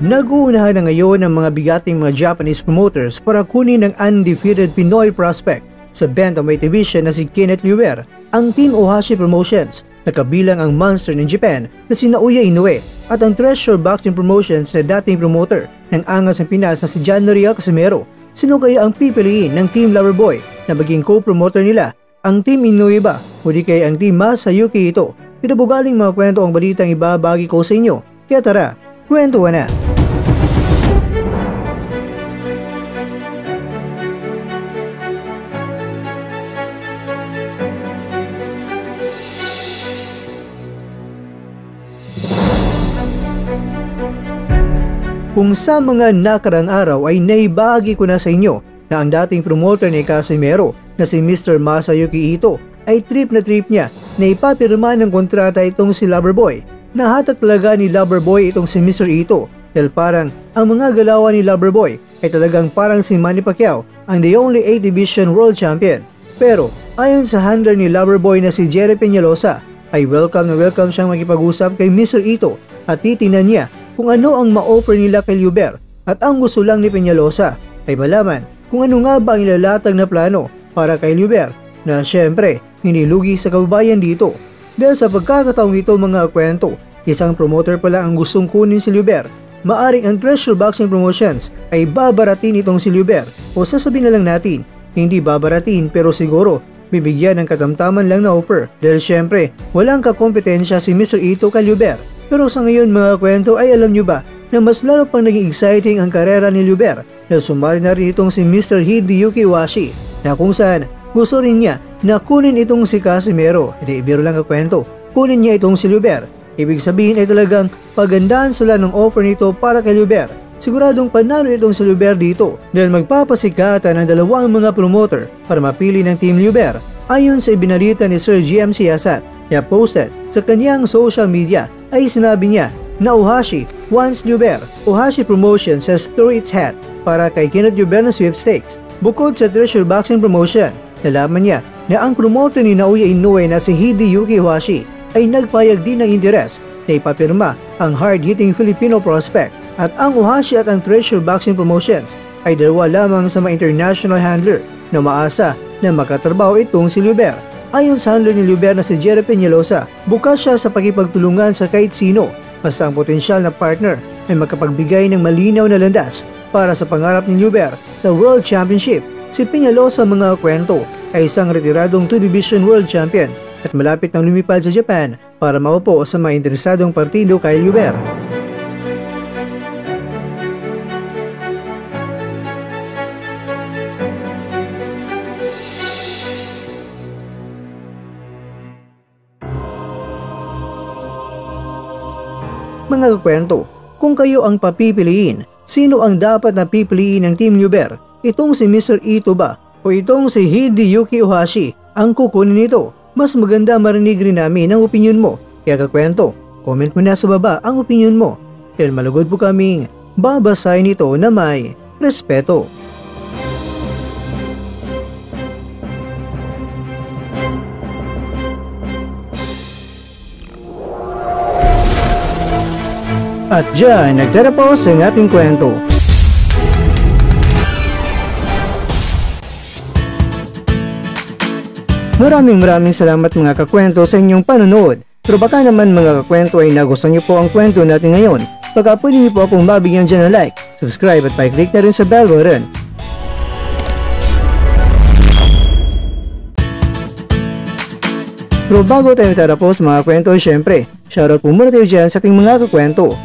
Nag-uunahan na ngayon ang mga bigating mga Japanese promoters para kunin ang undefeated Pinoy prospect sa bantamweight division na si Kenneth Liuber. Ang Team Ohashi Promotions na kabilang ang monster ng Japan na si Naoya Inoue at ang Treasure Boxing Promotions na dating promoter ng Angas ng Pinas na si John Noriel Casimero. Sino kaya ang pipiliin ng Team Loverboy na maging co-promoter nila? Ang Team Inoue ba o di kaya ang Team Masayuki Ito? Dito po galing mga kwento ang balitang ibabagi ko sa inyo. Kaya tara, kwentuhan na! Kung sa mga nakarang araw ay naibahagi ko na sa inyo na ang dating promoter ni Casimero na si Mr. Masayuki Ito ay trip na trip niya na ipapirma ng kontrata itong si Loverboy. Nahatak talaga ni Loverboy itong si Mr. Ito dahil parang ang mga galawan ni Loverboy ay talagang parang si Manny Pacquiao, ang the only 8 Division World Champion. Pero ayon sa handler ni Loverboy na si Jerry Peñalosa ay welcome na welcome siyang makipag-usap kay Mr. Ito at titingnan niya kung ano ang ma-offer nila kay Liuber. At ang gusto lang ni Peñalosa ay malaman kung ano nga ba ang ilalatag na plano para kay Liuber na syempre hindi lugi sa kababayan dito. Dahil sa pagkakataong ito mga kwento, isang promoter pala ang gustong kunin si Liuber. Maaring ang Treasure Boxing Promotions ay babaratin itong si Liuber o sasabihin na lang natin, hindi babaratin pero siguro bibigyan ng katamtaman lang na offer dahil syempre walang kakompetensya si Mr. Ito kay Liuber. Pero sa ngayon mga kwento ay alam nyo ba na mas lalo pang naging exciting ang karera ni Liuber na sumali na rin itong si Mr. Hideyuki Iwashi na kung saan gusto rin niya na kunin itong si Casimero. Hindi, biro lang ang kwento. Kunin niya itong si Liuber. Ibig sabihin ay talagang pagandahan sila ng offer nito para kay Liuber. Siguradong panalo itong si Liuber dito dahil magpapasikatan ng dalawang mga promoter para mapili ng Team Liuber. Ayon sa ibinalita ni Sir GMC Asat na posted sa kanyang social media ay sinabi niya na Ohashi wants Liuber. Ohashi Promotions has thrown its hat para kay Kenneth Liuber na sweepstakes. Bukod sa Treasure Boxing Promotion, nalaman niya na ang promoter ni Naoya Inoue na si Hideyuki Iwashi ay nagpayag din ng interes na ipapirma ang hard-hitting Filipino prospect at ang Ohashi at ang Treasure Boxing Promotions ay dalawa lamang sa mga international handler na maasa na makatrabaho itong si Liuber. Ayon sa handler ni Liuber na si Jerry Peñalosa, bukas siya sa pakipagtulungan sa kahit sino basta ang potensyal na partner ay makapagbigay ng malinaw na landas para sa pangarap ni Liuber sa World Championship. Si Peñalosa mga kwento ay isang retiradong 2 Division World Champion at malapit nang lumipad sa Japan para maupo sa mga interesadong partido kay Liuber. Mga kakwento, kung kayo ang papipiliin, sino ang dapat na pipiliin ng Team Liuber? Itong si Mr. Ito ba? O itong si Hideyuki Ohashi ang kukunin nito? Mas maganda marinig rin namin ang opinion mo. Kaya kakwento, comment mo na sa baba ang opinion mo. Dahil malugod po kaming babasahin ito na may respeto. At dyan, nagtatapos ang ating kwento. Maraming salamat mga kakwento sa inyong panonood. Pero baka naman mga kakwento ay nagustuhan niyo po ang kwento natin ngayon. Baka pwede niyo po akong mabigyan dyan ng like, subscribe at pa-click na rin sa bell button. Pero bago tayo tatapos mga kwento, syempre, shoutout po muna tayo dyan sa ating mga kakwento.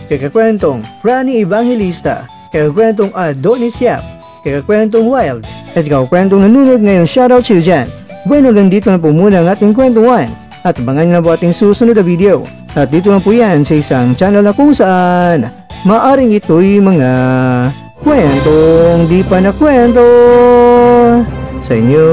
Kay kakwentong Franny Evangelista, kay kakwentong Adonis Yap, kay kakwentong Wild, at kakwentong nanonood ngayon, shoutout sa iyo dyan. Bueno, ganito na po muna ang ating kwentuhan at abangan na po ating susunod na video. At dito lang po yan sa isang channel na kung saan maaring ito'y mga kwentong di pa na kwento sa inyo.